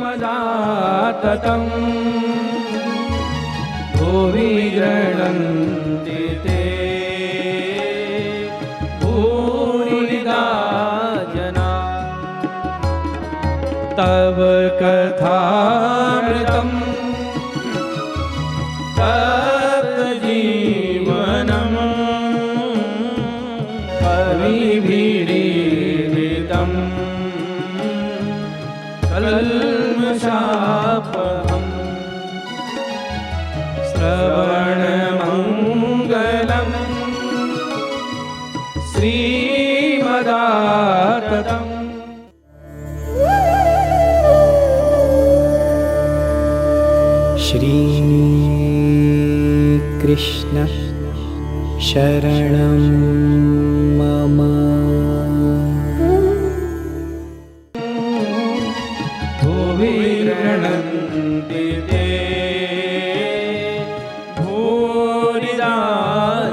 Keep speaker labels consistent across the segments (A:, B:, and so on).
A: श्रीमदाततं भुवि गृह्णन्ति ते भूरिदा जना। तव कथामृतं तप्तजीवनं कविभिरीडितं कल्मषापहम्। श्रवणमङ्गलम् श्रीमदाततम्।
B: श्री कृष्ण शरणं मम।
A: भुवि गृह्णन्ति ते भूरिदा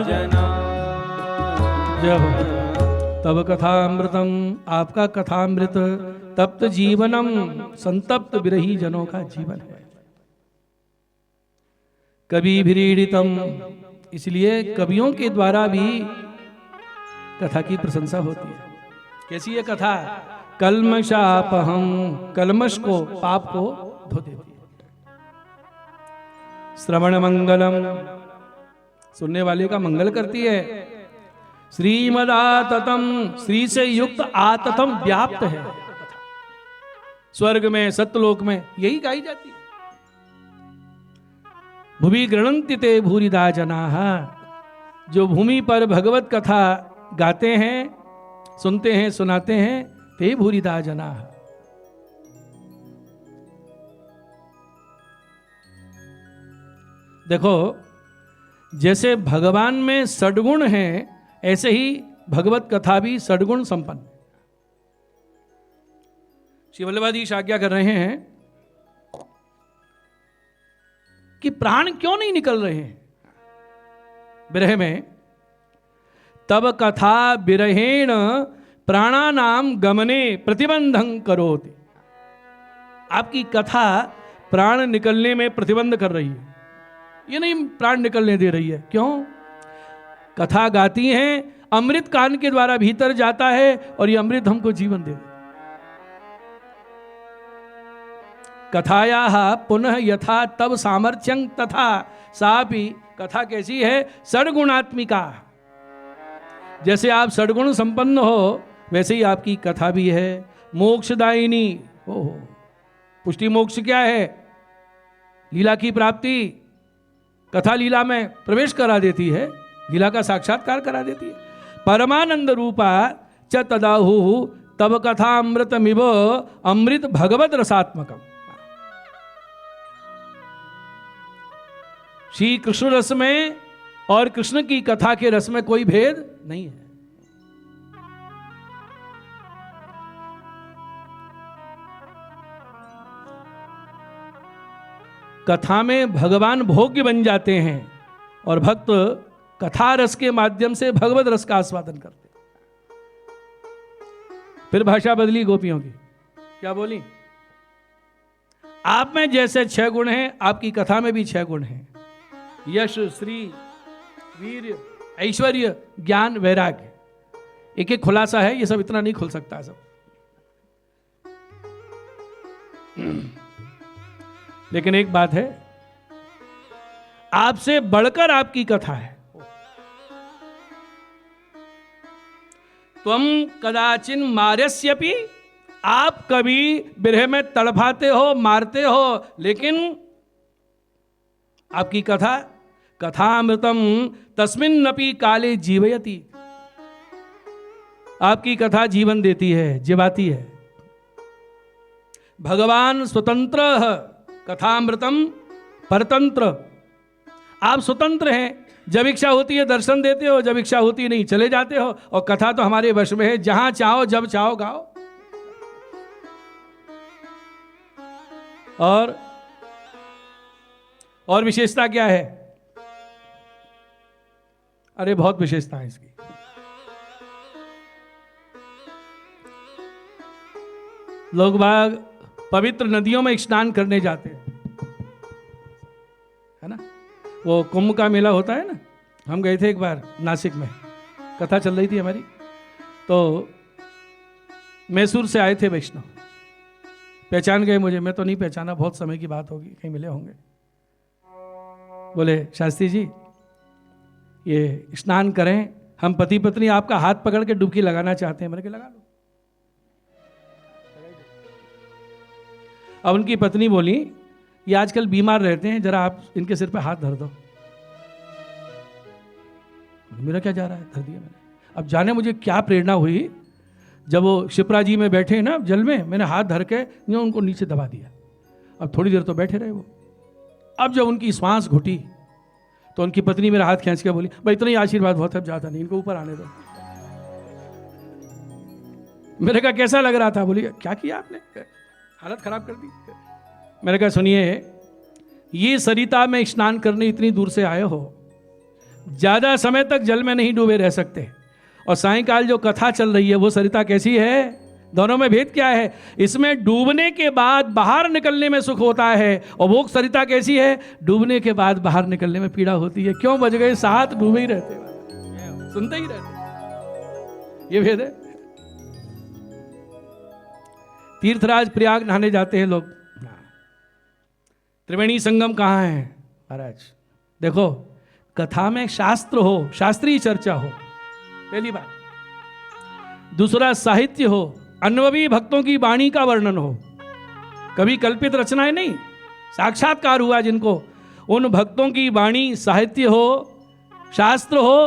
A: जना।
C: जब तब कथामृतम, आपका कथामृत तप्त जीवनम, संतप्त विरही जनों का जीवन है। कवि विरीडितम, इसलिए कवियों के द्वारा भी कथा की प्रशंसा होती है। कैसी है कथा? कल्मषापहम, कल्मष को, पाप को धो देती है। श्रवण मंगलम, सुनने वाले का मंगल करती है। श्रीमदाततम, श्री से युक्त आततम व्याप्त है। स्वर्ग में, सत्यलोक में यही गाई जाती है। भुवि गृह्णन्ति ते भूरिदा जनाः, जो भूमि पर भगवत कथा गाते हैं, सुनते हैं, सुनाते हैं, ते भूरिदा जनाः। देखो, जैसे भगवान में सद्गुण हैं, ऐसे ही भगवत कथा भी सद्गुण संपन्न। श्री वल्लभाधीश आज्ञा कर रहे हैं कि प्राण क्यों नहीं निकल रहे हैं विरह में। तब कथा विरहेण प्राणानाम गमने प्रतिबंधं करोति। आपकी कथा प्राण निकलने में प्रतिबंध कर रही है, ये नहीं प्राण निकलने दे रही है। क्यों? कथा गाती हैं, अमृत कान के द्वारा भीतर जाता है और ये अमृत हमको जीवन दे देता। कथायाः पुनः यथा तब सामर्थ्यं तथा सापि। कथा कैसी है? सद्गुणात्मिका। जैसे आप सद्गुण संपन्न हो, वैसे ही आपकी कथा भी है। मोक्षदायिनी, ओहो, पुष्टि मोक्ष क्या है? लीला की प्राप्ति। कथा लीला में प्रवेश करा देती है, लीला का साक्षात्कार करा देती है। परमानंद रूपा च तदाहु तब कथा अमृतमिव अमृत भगवत रसात्मकम। श्री कृष्ण रस में और कृष्ण की कथा के रस में कोई भेद नहीं है। कथा में भगवान भोग्य बन जाते हैं और भक्त कथा रस के माध्यम से भगवत रस का आस्वादन करते हैं। फिर भाषा बदली गोपियों की, क्या बोली? आप में जैसे 6 गुण हैं, आपकी कथा में भी 6 गुण हैं। यश, श्री, वीर, ऐश्वर्य, ज्ञान, वैराग्य। एक एक खुलासा है, ये सब इतना नहीं खुल सकता सब। लेकिन एक बात है, आपसे बढ़कर आपकी कथा है। त्वम कदाचिन मार्यस्यपि, आप कभी विरह में तड़फाते हो, मारते हो, लेकिन आपकी कथा कथामृतम तस्मिन्नपि काले जीवयति। आपकी कथा जीवन देती है, जीवाती है। भगवान स्वतंत्र कथामृतम परतंत्र। आप स्वतंत्र हैं, जब इच्छा होती है दर्शन देते हो, जब इच्छा होती नहीं चले जाते हो। और कथा तो हमारे वश में है, जहां चाहो जब चाहो गाओ। और विशेषता क्या है? अरे बहुत विशेषता है इसकी। लोग बाग पवित्र नदियों में स्नान करने जाते हैं, है ना। वो कुंभ का मेला होता है ना, हम गए थे एक बार नासिक में, कथा चल रही थी हमारी, तो मैसूर से आए थे वैष्णव, पहचान गए मुझे, मैं तो नहीं पहचाना, बहुत समय की बात होगी, कहीं मिले होंगे। बोले शास्त्री जी ये स्नान करें, हम पति पत्नी आपका हाथ पकड़ के डुबकी लगाना चाहते हैं। मैंने कहा लगा लो। अब उनकी पत्नी बोली ये आजकल बीमार रहते हैं, जरा आप इनके सिर पे हाथ धर दो। मेरा क्या जा रहा है, धर दिया मैंने। अब जाने मुझे क्या प्रेरणा हुई, जब वो शिप्रा जी में बैठे ना जल में, मैंने हाथ धर के उनको नीचे दबा दिया। अब थोड़ी देर तो बैठे रहे वो। अब जब उनकी श्वास घुटी तो उनकी पत्नी मेरा हाथ खींच के बोली भाई इतना ही आशीर्वाद बहुत है, ज्यादा नहीं, इनको ऊपर आने दो। मेरे कहा कैसा लग रहा था? बोली क्या किया आपने, हालत खराब कर दी। मैंने कहा सुनिए, ये सरिता में स्नान करने इतनी दूर से आए हो, ज्यादा समय तक जल में नहीं डूबे रह सकते, और सायंकाल जो कथा चल रही है वो सरिता कैसी है, दोनों में भेद क्या है? इसमें डूबने के बाद बाहर निकलने में सुख होता है, और वो सरिता कैसी है, डूबने के बाद बाहर निकलने में पीड़ा होती है। क्यों बच गए, साथ डूबे ही रहते, सुनते ही रहते, ये भेद है। तीर्थराज प्रयाग नहाने जाते हैं लोग, त्रिवेणी संगम कहाँ है महाराज? देखो कथा में शास्त्र हो, शास्त्रीय चर्चा हो, पहली बात। दूसरा साहित्य हो, अनुभवी भक्तों की वाणी का वर्णन हो, कभी कल्पित रचनाएं नहीं, साक्षात्कार हुआ जिनको, उन भक्तों की वाणी, साहित्य हो, शास्त्र हो,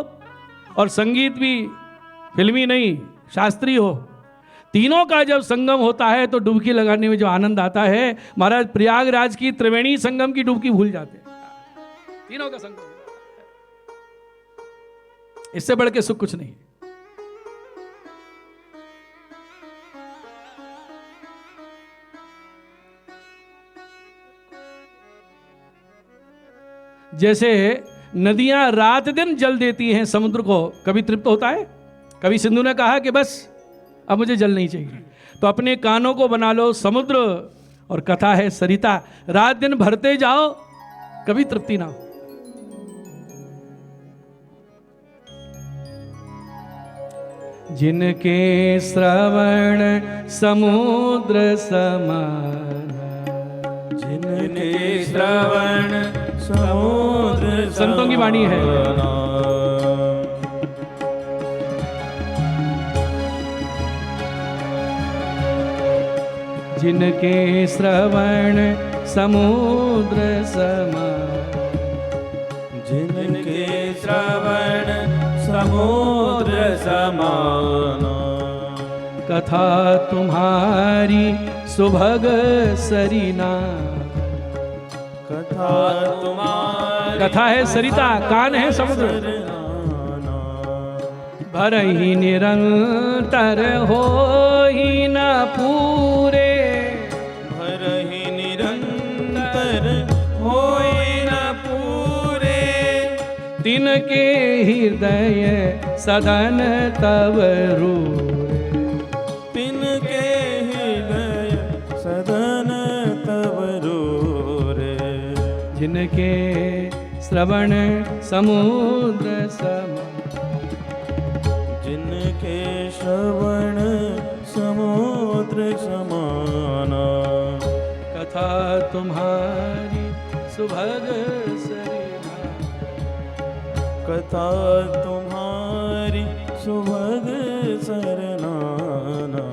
C: और संगीत भी फिल्मी नहीं शास्त्रीय हो। तीनों का जब संगम होता है तो डुबकी लगाने में जो आनंद आता है, महाराज प्रयागराज की त्रिवेणी संगम की डुबकी भूल जाते हैं। तीनों का संगम, इससे बढ़ के सुख कुछ नहीं। जैसे नदियां रात दिन जल देती हैं समुद्र को, कभी तृप्त होता है? कभी सिंधु ने कहा कि बस अब मुझे जल नहीं चाहिए। तो अपने कानों को बना लो समुद्र, और कथा है सरिता, रात दिन भरते जाओ, कभी तृप्ति ना हो। जिनके श्रवण समुद्र समान,
A: जिनके श्रवण समुद्र
C: संतों की वाणी है। जिनके श्रवण समुद्र समान,
A: जिनके श्रवण समुद्र समान,
C: कथा तुम्हारी सुभग सरीना।
A: कथा तुम्हारी,
C: कथा है सरिता, कान है समुद्र, भर ही निरंतर हो ही न पूरे,
A: भर ही निरंतर हो न पूरे,
C: तिनके हृदय सदन तब रूरे।
A: तिनके हृदय सदन तब रूरे,
C: जिनके श्रवण समुद्र समान,
A: जिनके श्रवण समुद्र समान,
C: कथा तुम्हारी सुभग सरीना।
A: कथा तुम्हारी सुभग सरनाना।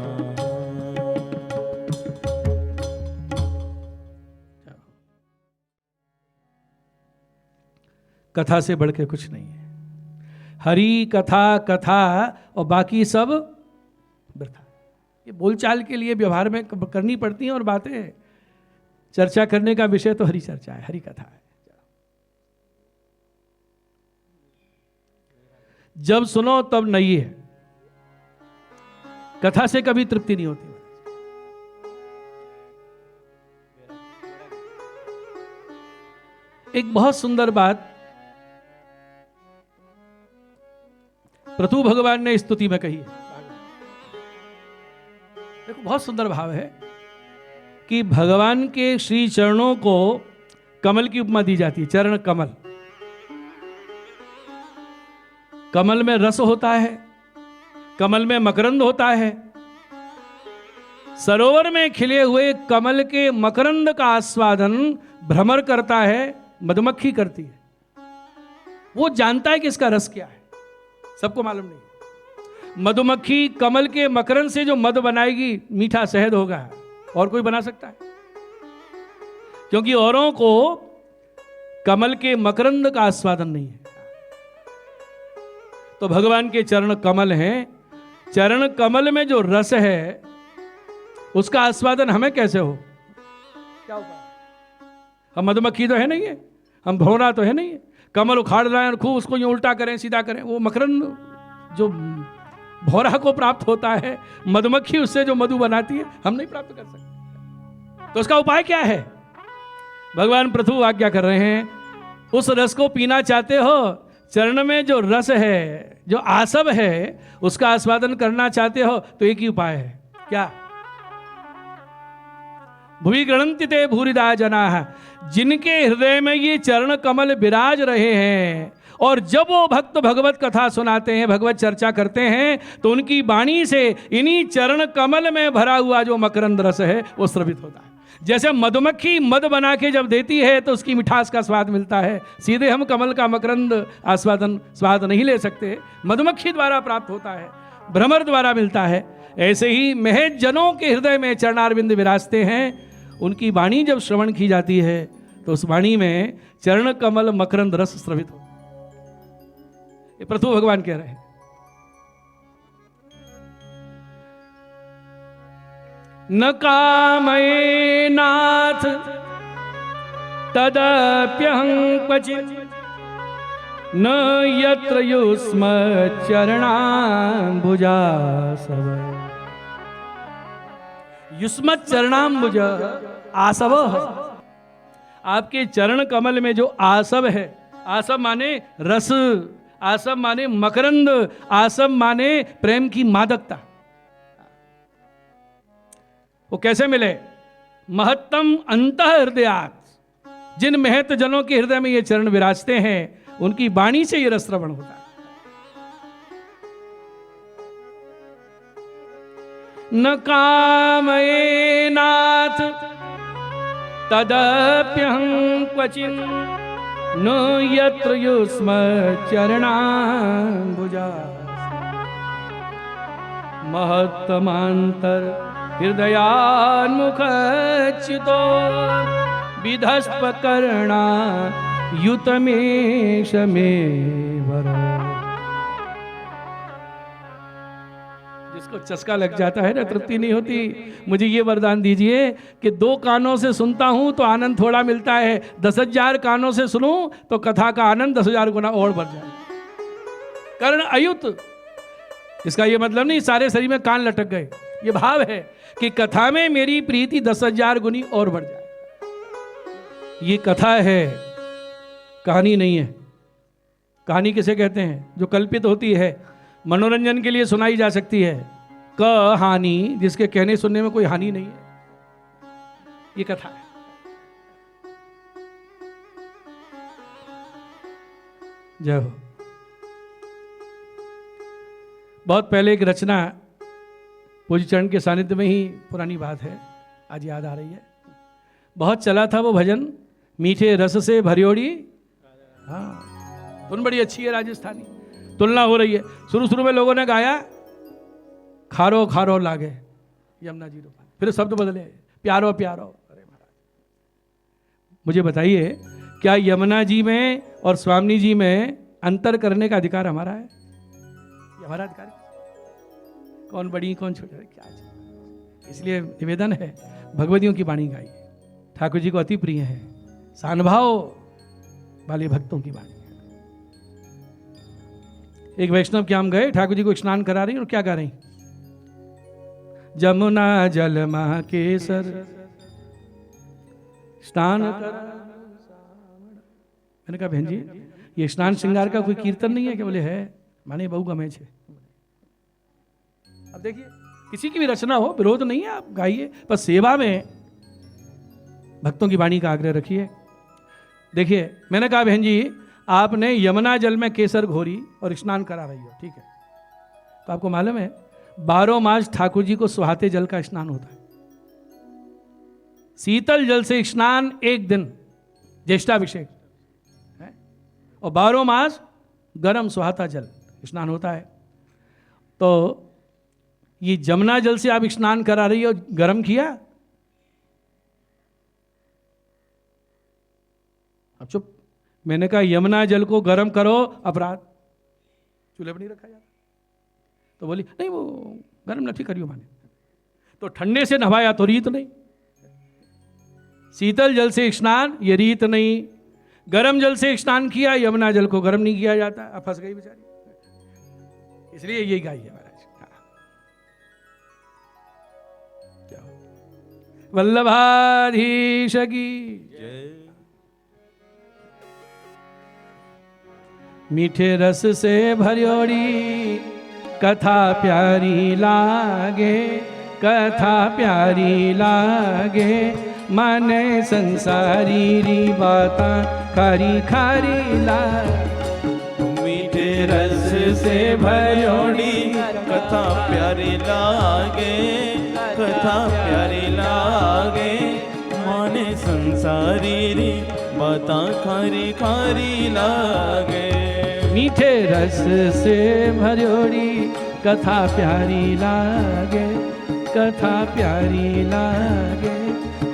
C: कथा से बढ़ के कुछ नहीं है। हरि कथा, कथा और बाकी सब वृथा। ये बोलचाल के लिए व्यवहार में करनी पड़ती हैं, और बातें चर्चा करने का विषय तो हरि चर्चा है, हरि कथा है। जब सुनो तब नहीं है, कथा से कभी तृप्ति नहीं होती। एक बहुत सुंदर बात पृथु भगवान ने स्तुति में कही है। देखो बहुत सुंदर भाव है कि भगवान के श्री चरणों को कमल की उपमा दी जाती है। चरण कमल, कमल में रस होता है, कमल में मकरंद होता है। सरोवर में खिले हुए कमल के मकरंद का आस्वादन भ्रमर करता है, मधुमक्खी करती है। वो जानता है कि इसका रस क्या है, सबको मालूम नहीं। मधुमक्खी कमल के मकरंद से जो मध बनाएगी मीठा शहद होगा, और कोई बना सकता है? क्योंकि औरों को कमल के मकरंद का आस्वादन नहीं है। तो भगवान के चरण कमल हैं, चरण कमल में जो रस है उसका आस्वादन हमें कैसे हो? क्या उपाय? हम मधुमक्खी तो है नहीं है, हम भौरा तो है नहीं है, कमल उखाड़ रहे हैं और खूब उसको यूं उल्टा करें सीधा करें। वो मकरंद जो भौरा को प्राप्त होता है, मधुमक्खी उससे जो मधु बनाती है, हम नहीं प्राप्त कर सकते। तो उसका उपाय क्या है? भगवान प्रभु आज्ञा कर रहे हैं, उस रस को पीना चाहते हो, चरण में जो रस है, जो आसव है, उसका आस्वादन करना चाहते हो, तो एक ही उपाय है। क्या? भुवि गणन्ति ते भूरिदा जनाः, जिनके हृदय में ये चरण कमल विराज रहे हैं और जब वो भक्त भगवत कथा सुनाते हैं, भगवत चर्चा करते हैं, तो उनकी वाणी से इन्हीं चरण कमल में भरा हुआ जो मकरंद रस है वो स्रवित होता है। जैसे मधुमक्खी मध बना के जब देती है तो उसकी मिठास का स्वाद मिलता है, सीधे हम कमल का मकरंद स्वाद नहीं ले सकते, मधुमक्खी द्वारा प्राप्त होता है, भ्रमर द्वारा मिलता है। ऐसे ही महज जनों के हृदय में चरणारविंद विराजते हैं, उनकी वाणी जब श्रवण की जाती है तो उस वाणी में चरण कमल मकरंद रस स्रवित होता है। ये प्रभु भगवान कह रहे हैं। न कामये नाथ तदप्यहं क्वचित्, न यत्र युष्म चरणाम्बुजासव। युष्मत् चरणाम्बुज आसव, आपके चरण कमल में जो आसव है, आसव माने रस, आसव माने मकरंद, आसव माने प्रेम की मादकता। वो कैसे मिले? महत्तम अंतः हृदयात्, जिन महत जनों के हृदय में ये चरण विराजते हैं, उनकी वाणी से ये रस श्रवण होता है। न कामये नाथ तदप्यहं क्वचिन्, न यत्र युष्म चरणाम्बुजा। महत्तमान्तर हृदयान्मुखच्युतो विधस्पकर्णा युतमेष मे वर। जिसको चस्का लग जाता है ना, तृप्ति नहीं होती, मुझे ये वरदान दीजिए कि 2 कानों से सुनता हूं तो आनंद थोड़ा मिलता है, 10,000 कानों से सुनूं तो कथा का आनंद 10,000 गुना और बढ़ जाए। कर्ण अयुत, इसका ये मतलब नहीं सारे शरीर में कान लटक गए, ये भाव है कि कथा में मेरी प्रीति 10,000 गुनी और बढ़ जाए। ये कथा है, कहानी नहीं है। कहानी किसे कहते हैं? जो कल्पित होती है, मनोरंजन के लिए सुनाई जा सकती है। कहानी, जिसके कहने सुनने में कोई हानि नहीं है, ये कथा है। जय हो। बहुत पहले एक रचना पूज्य चरण के सानिध्य में ही, पुरानी बात है, आज याद आ रही है। बहुत चला था वो भजन, मीठे रस से भरियोड़ी। हाँ, धुन बड़ी अच्छी है, राजस्थानी तुलना हो रही है। शुरू में लोगों ने गाया खारो खारो लागे यमुना जी रूपा, फिर शब्द बदले प्यारो प्यारो। अरे महाराज, मुझे बताइए, क्या यमुना जी में और स्वामी जी में अंतर करने का अधिकार हमारा है? ये हमारा अधिकार है? कौन बड़ी कौन छोटा, क्या है? इसलिए निवेदन है, भगवतियों की वाणी गाइए, ठाकुर जी को अति प्रिय है, सानुभाव वाले भक्तों की वाणी। एक वैष्णव के हम गए, ठाकुर जी को स्नान करा रही और क्या गा रही? जमुना जल महा केसर स्नान कर। मैंने कहा बहन जी, ये स्नान श्रृंगार का कोई कीर्तन नहीं है क्या? बोले है, माने बहु गमे छे। अब देखिए, किसी की भी रचना हो, विरोध नहीं है, आप गाइए, पर सेवा में भक्तों की वाणी का आग्रह रखिए। देखिए, मैंने कहा बहन जी आपने यमुना जल में केसर घोरी और स्नान करा रही हो, ठीक है, तो आपको मालूम है 12 मास ठाकुर जी को सुहाते जल का स्नान होता है। शीतल जल से स्नान एक दिन ज्येष्ठाभिषेक है, और 12 मास गर्म सुहाता जल स्नान होता है। तो ये जमुना जल से आप स्नान करा रही हो, गर्म किया? अब चुप। मैंने कहा यमुना जल को गर्म करो, अपराध, चूल्हे पर नहीं रखा जाता। तो बोली नहीं वो गर्म नहीं करियो माने, तो ठंडे से नहाया तो रीत नहीं, शीतल जल से स्नान ये रीत नहीं, गर्म जल से स्नान किया, यमुना जल को गर्म नहीं किया जाता। अब फंस गई बेचारी, इसलिए यही गाई है महाराज। क्या वल्लभाधीश की मीठे रस से भरियोड़ी कथा प्यारी लागे, कथा प्यारी लागे, माने संसारी री बाता खारी खारी लागे।
A: मीठे रस से भरियोड़ी कथा प्यारी लागे, कथा प्यारी लागे, माने संसारी री बाता खारी खारी लागे।
C: मीठे रस से भरियोड़ी कथा प्यारी लागे, कथा प्यारी लागे,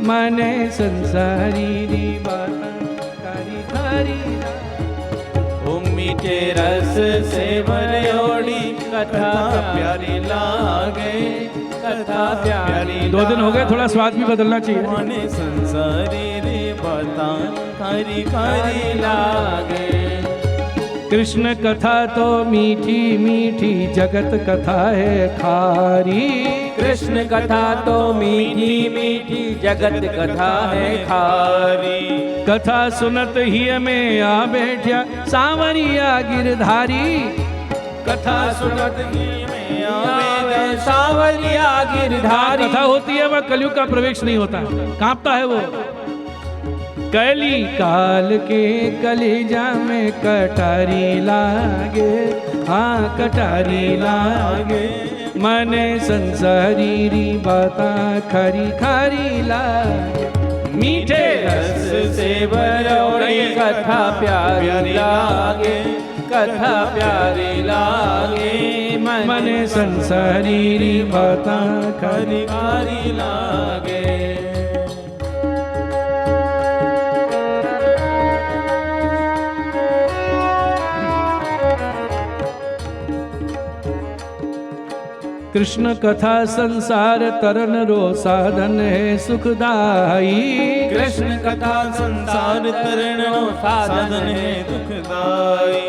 C: माने संसारी री बाता खारी खारी लागे।
A: ओ मीठे रस से भरियोड़ी कथा प्यारी लागे, कथा प्यारी।
C: 2 दिन हो गए, थोड़ा स्वाद भी बदलना चाहिए।
A: माने संसारी रे बाता खारी खारी लागे।
C: कृष्ण कथा तो मीठी मीठी, जगत कथा है खारी।
D: कृष्ण कथा तो मीठी मीठी, जगत कथा है खारी।
C: कथा सुनत ही में आ बैठा सांवरिया गिरधारी।
A: कथा सुनत ही में आवे
D: सांवरिया गिरधारी।
C: कथा होती है वह कलयुग का प्रवेश नहीं होता, कांपता है वो। कली काल के कलेजा में कटारी लागे, हाँ कटारी लागे, मने संसारी री बाता खारी खारी लागे। मीठे
D: रस से भरियोड़ी कथा प्यारी लागे, कथा प्यारी लागे,
C: मने संसारी री बाता खारी
A: खारी लागे।
C: कृष्ण कथा संसार तरन रो साधन है सुखदाई।
A: कृष्ण कथा संसार तरण साधन है दुखदाई।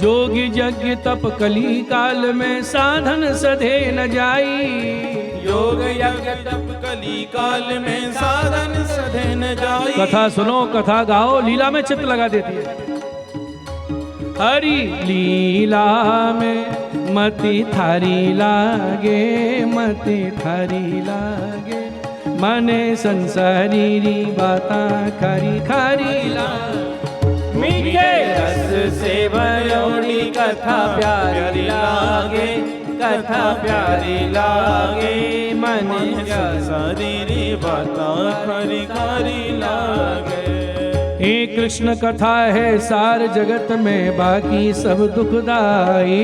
C: जोगी यज्ञ तप कली काल में साधन सधे न जाई।
A: योग यज्ञ तप कली काल में साधन सधे न जाई।
C: कथा सुनो, कथा गाओ, लीला में चित्त लगा देती है। हरि लीला में मति थारी लागे, मति थारी लागे, मने संसारी री बाता खारी खारी लागे।
D: मीठे रस से भरियोड़ी कथा प्यारी लागे, कथा प्यारी लागे, मन
A: संसारी री बाता खारी खारी लागे।
C: हे कृष्ण कथा है सार जगत में बाकी सब दुखदाई।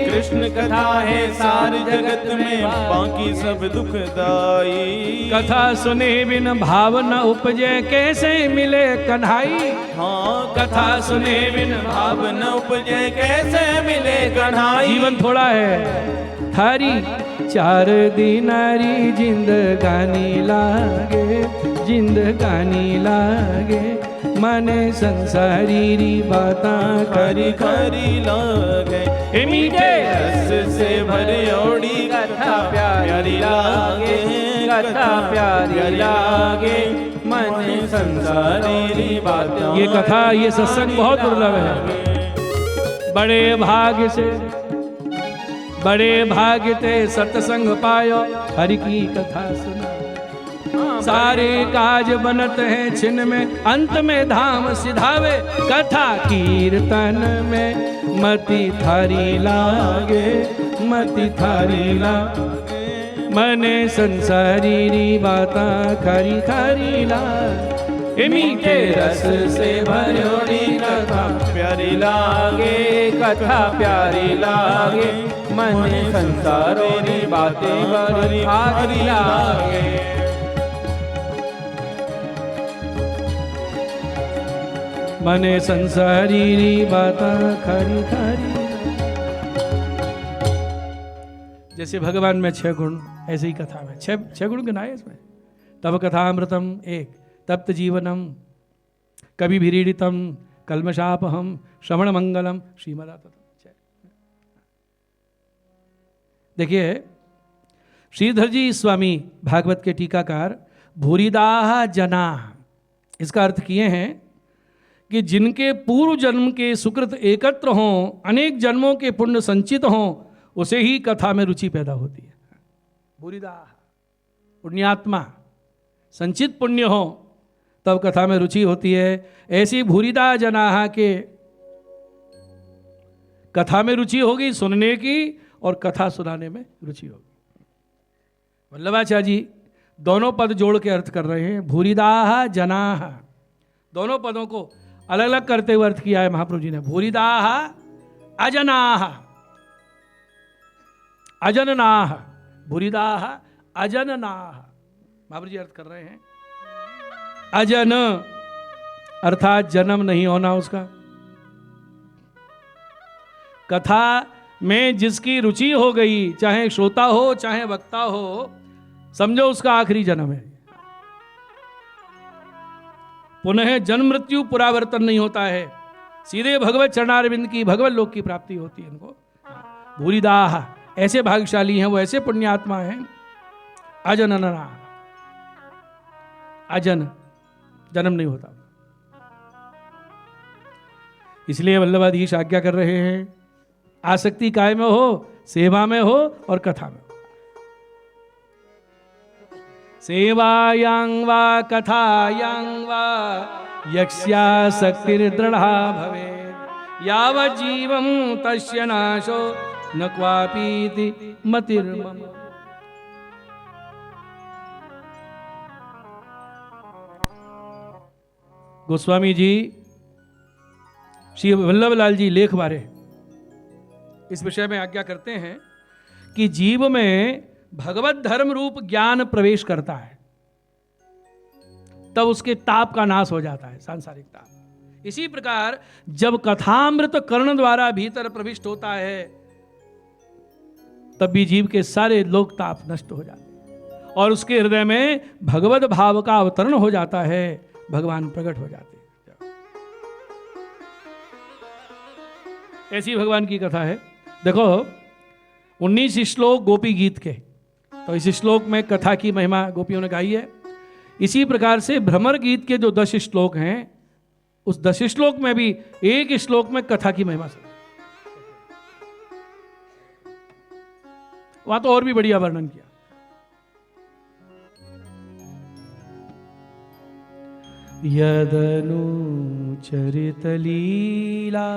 A: कृष्ण कथा है सार जगत में बाकी सब दुखदाई।
C: कथा सुने बिन भाव न उपजे कैसे मिले कन्हाई।
A: हाँ कथा सुने बिन भाव न उपजे कैसे मिले कन्हाई।
C: जीवन थोड़ा है, थारी 4 दिनारी जिंदगानी लागे, जिंदगानी लागे, मने संसारी री बाता
A: खरी खरी लागे।
C: हे मीठे
A: रस से भरियोड़ी
D: कथा प्यारी लागे, कथा प्यारी लागे, मन संसारी री बातें।
C: ये कथा, ये सत्संग बहुत दुर्लभ है। बड़े भाग्य से, बड़े भाग्य ते सत्संग पायो, हरि की कथा सुना। सारे काज बनत हैं छिन में, अंत में धाम सिधावे। कथा कीर्तन में मति थारी लागे, मति थारी लागे। मने संसारी बाता खरी खरी लागे। मीठे रस से भरोड़ी कथा
A: प्यारी लागे,
D: कथा प्यारी लागे। मने संसारों बातें बड़ी भारी लागे।
C: मने संसारी बाता खरी खरी। जैसे भगवान में 6 गुण, ऐसे ही कथा में 6 गुण गिनाए इसमें। तब कथामृतम 1, तप्त जीवनम, कवि भीरीडितम, कल्मषापहम, श्रवण मंगलम, श्रीमदाततम। देखिए श्रीधर जी स्वामी भागवत के टीकाकार भूरिदाह जना, इसका अर्थ किए हैं कि जिनके पूर्व जन्म के सुकृत एकत्र हों, अनेक जन्मों के पुण्य संचित हों, उसे ही कथा में रुचि पैदा होती है। भूरिदाह पुण्यात्मा, संचित पुण्य हो तब कथा में रुचि होती है। ऐसी भूरिदा जनाहा के कथा में रुचि होगी, सुनने की, और कथा सुनाने में रुचि होगी। वल्लभाचार्य जी दोनों पद जोड़ के अर्थ कर रहे हैं, भूरिदाह जनाह। दोनों पदों को अलग अलग करते हुए अर्थ किया है महाप्रभु जी ने। भूरिदाह अजनाह, अजननाह, भूरिदाह अजननाह। महाप्रभु जी अर्थ कर रहे हैं अजन अर्थात जन्म नहीं होना उसका। कथा में जिसकी रुचि हो गई, चाहे श्रोता हो चाहे वक्ता हो, समझो उसका आखिरी जन्म है। पुनः जन्म मृत्यु पुरावर्तन नहीं होता है, सीधे भगवत चरणारविंद की भगवत लोक की प्राप्ति होती है इनको। भूरिदाह ऐसे भाग्यशाली हैं, वो ऐसे पुण्यात्मा हैं। अजनना, अजन जन्म नहीं होता। इसलिए वल्लभाधीश आज्ञा कर रहे हैं, आसक्ति काय में हो, सेवा में हो और कथा में। सेवायां वा कथायां वा यक्ष्यासक्तिर्दृढ़ा भवेत्, यावत् जीवं तस्य नाशो न क्वापीति मतिर्मम। गोस्वामी जी श्री वल्लभलाल जी लेख बारे इस विषय में आज्ञा करते हैं कि जीव में भगवत धर्म रूप ज्ञान प्रवेश करता है, तब उसके ताप का नाश हो जाता है, सांसारिक ताप। इसी प्रकार जब कथामृत कर्ण द्वारा भीतर प्रविष्ट होता है, तब भी जीव के सारे लोक ताप नष्ट हो जाते हैं और उसके हृदय में भगवत भाव का अवतरण हो जाता है, भगवान प्रकट हो जाते हैं। ऐसी भगवान की कथा है। देखो 19 श्लोक गोपी गीत के, तो इस श्लोक में कथा की महिमा गोपियों ने गाई है। इसी प्रकार से भ्रमर गीत के जो 10 श्लोक हैं, उस 10 श्लोक में भी एक श्लोक में कथा की महिमा से, वहां तो और भी बढ़िया वर्णन किया। यदनु चरित लीला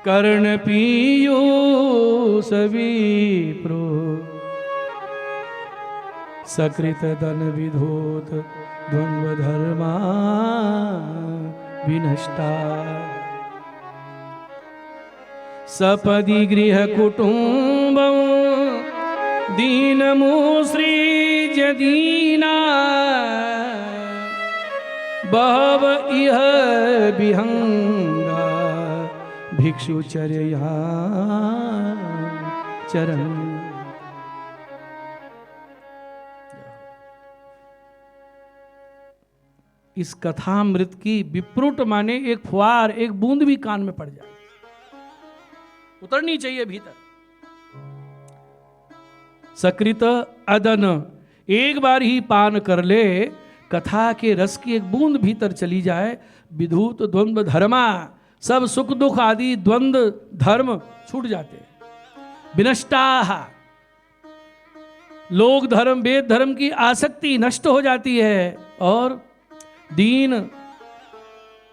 C: कर्ण पीयूष विप्रो, सकृत धन विधोत द्वंद्व धर्मा विनष्टा, सपदि गृह कुटुंब दीनमुसृज दीना, बहव इह विहंगा भिक्षुचर्या चरण। इस कथामृत की विप्रुट माने एक फुहार, एक बूंद भी कान में पड़ जाए, उतरनी चाहिए भीतर। सकृत अदन, एक बार ही पान कर ले, कथा के रस की एक बूंद भीतर चली जाए, विधूत द्वंद्व धर्मा, सब सुख दुख आदि द्वंद्व धर्म छूट जाते। विनष्टाः, लोक धर्म वेद धर्म की आसक्ति नष्ट हो जाती है और दीन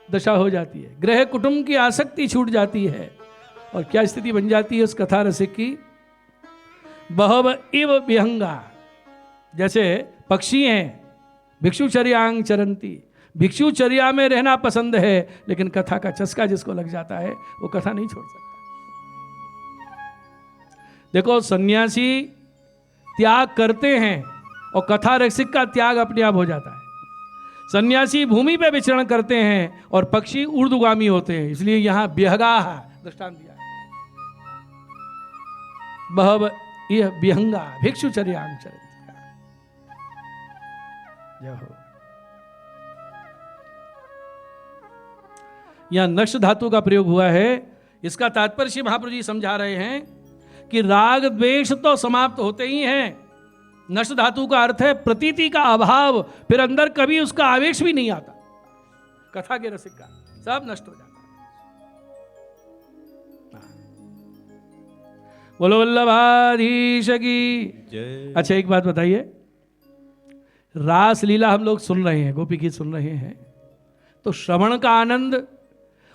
C: दशा हो जाती है, गृह कुटुंब की आसक्ति छूट जाती है। और क्या स्थिति बन जाती है उस कथा रसिक की? बहव इव विहंगा, जैसे पक्षी हैं भिक्षुचर्यांग चरंती, भिक्षुचर्या में रहना पसंद है, लेकिन कथा का चस्का जिसको लग जाता है वो कथा नहीं छोड़ सकता। देखो सन्यासी त्याग करते हैं और कथा रसिक का त्याग अपने आप हो जाता है। सन्यासी भूमि पे विचरण करते हैं और पक्षी ऊर्ध्वगामी होते हैं, इसलिए यहां विहगाह दृष्टांत दिया है। बहव यह विहंगा भिक्षुचर्यांग चरंती। जय हो। यहां नक्ष धातु का प्रयोग हुआ है। इसका तात्पर्य श्री महाप्रभु जी समझा रहे हैं कि राग द्वेष तो समाप्त होते ही हैं। नष्ट धातु का अर्थ है प्रतीति का अभाव, फिर अंदर कभी उसका आवेश भी नहीं आता। कथा के रसिक का सब नष्ट हो जाता है। बोलो वल्लभाधीश की
A: जय।
C: अच्छा एक बात बताइए, रास लीला हम लोग सुन रहे हैं, गोपी गीत सुन रहे हैं, तो श्रवण का आनंद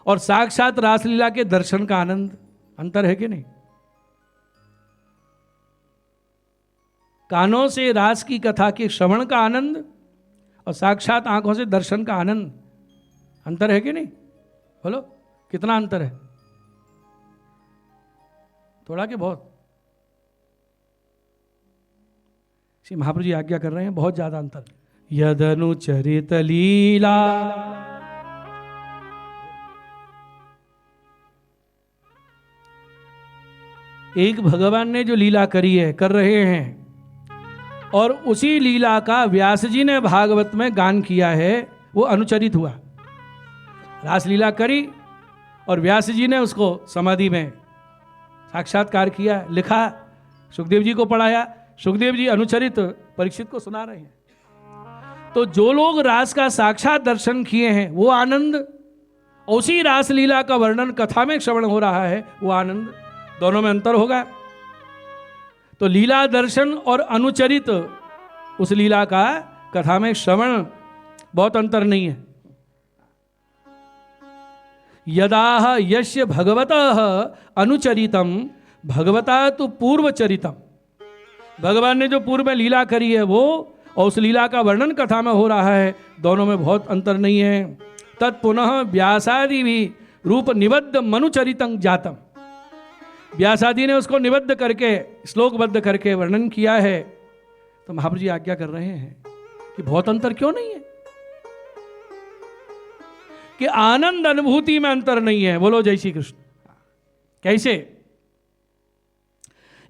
C: और साक्षात रासलीला के दर्शन का आनंद अंतर है कि नहीं? कानों से रास की कथा के श्रवण का आनंद और साक्षात आंखों से दर्शन का आनंद अंतर है कि नहीं? बोलो कितना अंतर है? थोड़ा कि बहुत? श्री महाप्रभु जी आज्ञा कर रहे हैं बहुत ज्यादा अंतर। यदनुचरित लीला, एक भगवान ने जो लीला करी है, कर रहे हैं, और उसी लीला का व्यास जी ने भागवत में गान किया है, वो अनुचरित हुआ। रासलीला करी और व्यास जी ने उसको समाधि में साक्षात्कार किया, लिखा, सुखदेव जी को पढ़ाया, सुखदेव जी अनुचरित परीक्षित को सुना रहे हैं। तो जो लोग रास का साक्षात दर्शन किए हैं वो आनंद, उसी रासलीला का वर्णन कथा में श्रवण हो रहा है वो आनंद, दोनों में अंतर होगा। तो लीला दर्शन और अनुचरित उस लीला का कथा में श्रवण बहुत अंतर नहीं है। यदाह यस्य भगवतः अनुचरितम भगवता तो पूर्वचरितम, भगवान ने जो पूर्व में लीला करी है वो और उस लीला का वर्णन कथा में हो रहा है, दोनों में बहुत अंतर नहीं है। तत्पुनः व्यासादि भी रूप निबद्ध मनुचरितं जातम, व्यासादि ने उसको निबद्ध करके श्लोकबद्ध करके वर्णन किया है। तो महाप्रभु जी आज्ञा कर रहे हैं कि बहुत अंतर क्यों नहीं है, कि आनंद अनुभूति में अंतर नहीं है। बोलो जय श्री कृष्ण। कैसे?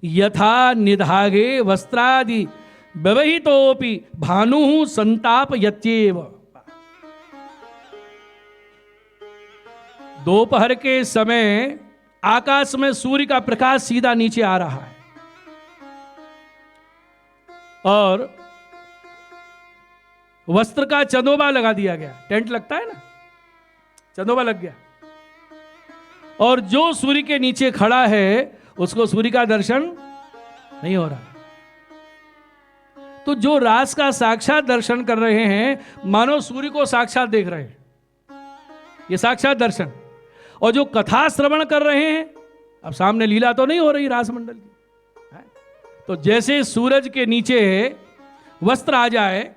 C: यथा निधागे वस्त्रादि व्यवहितोपि भानु संताप यत्येव, दोपहर के समय आकाश में सूर्य का प्रकाश सीधा नीचे आ रहा है और वस्त्र का चंदोबा लगा दिया गया, टेंट लगता है ना, चंदोबा लग गया, और जो सूर्य के नीचे खड़ा है उसको सूर्य का दर्शन नहीं हो रहा। तो जो रास का साक्षात दर्शन कर रहे हैं मानो सूर्य को साक्षात देख रहे हैं, ये साक्षात दर्शन। और जो कथा श्रवण कर रहे हैं, अब सामने लीला तो नहीं हो रही रास मंडल की, तो जैसे सूरज के नीचे वस्त्र आ जाए,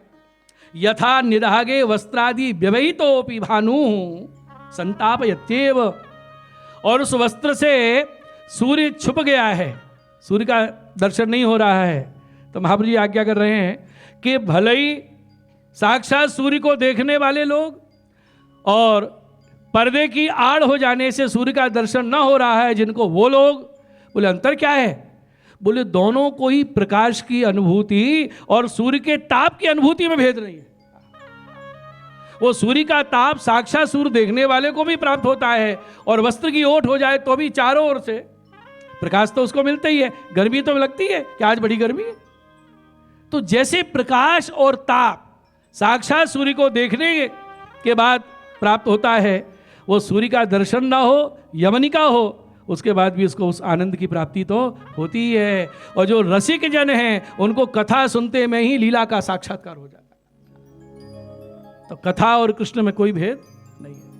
C: यथा निधागे वस्त्रादि व्यवहितोपि भानु संताप यत्येव, और उस वस्त्र से सूर्य छुप गया है, सूर्य का दर्शन नहीं हो रहा है। तो महाप्रभु जी आज्ञा कर रहे हैं कि भले ही साक्षात सूर्य को देखने वाले लोग और पर्दे की आड़ हो जाने से सूर्य का दर्शन न हो रहा है जिनको, वो लोग, बोले अंतर क्या है? बोले दोनों को ही प्रकाश की अनुभूति और सूर्य के ताप की अनुभूति में भेद नहीं है। वो सूर्य का ताप साक्षात सूर्य देखने वाले को भी प्राप्त होता है, और वस्त्र की ओट हो जाए तो भी चारों ओर से प्रकाश तो उसको मिलता ही है। गर्मी तो लगती है कि आज बड़ी गर्मी है, तो जैसे प्रकाश और ताप साक्षात सूर्य को देखने के बाद प्राप्त होता है, वो सूर्य का दर्शन ना हो, यमनिका हो, उसके बाद भी उसको उस आनंद की प्राप्ति तो होती ही है। और जो रसिक जन हैं उनको कथा सुनते में ही लीला का साक्षात्कार हो जाता है। तो कथा और कृष्ण में कोई भेद नहीं है।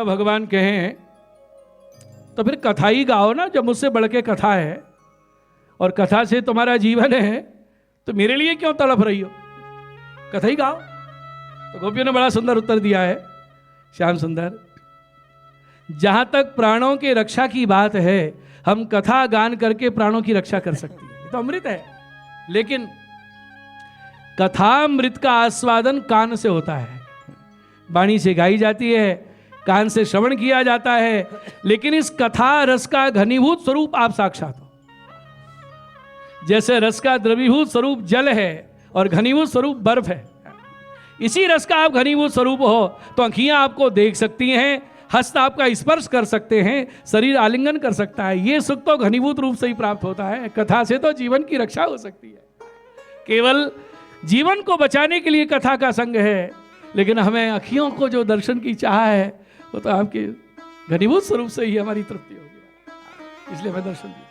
C: भगवान कहें तो फिर कथा ही गाओ ना, जब मुझसे बढ़ के कथा है और कथा से तुम्हारा जीवन है तो मेरे लिए क्यों तड़प रही हो, कथा ही गाओ। तो गोपियों ने बड़ा सुंदर उत्तर दिया है, श्याम सुंदर, जहां तक प्राणों की रक्षा की बात है हम कथा गान करके प्राणों की रक्षा कर सकते हैं, तो अमृत है। लेकिन कथामृत का आस्वादन कान से होता है, वाणी से गाई जाती है, कान से श्रवण किया जाता है, लेकिन इस कथा रस का घनीभूत स्वरूप आप साक्षात हो। जैसे रस का द्रवीभूत स्वरूप जल है और घनीभूत स्वरूप बर्फ है, इसी रस का आप घनीभूत स्वरूप हो तो आँखियाँ आपको देख सकती हैं, हस्त आपका स्पर्श कर सकते हैं, शरीर आलिंगन कर सकता है। ये सुख तो घनीभूत रूप से ही प्राप्त होता है। कथा से तो जीवन की रक्षा हो सकती है। केवल जीवन को बचाने के लिए कथा का संग है, लेकिन हमें अखियों को जो दर्शन की चाह है वो तो आपके घनीभूत स्वरूप से ही हमारी तृप्ति होगी, इसलिए हमें दर्शन दीजिए।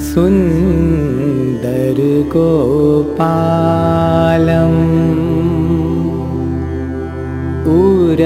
B: सुंदर गोपालम उर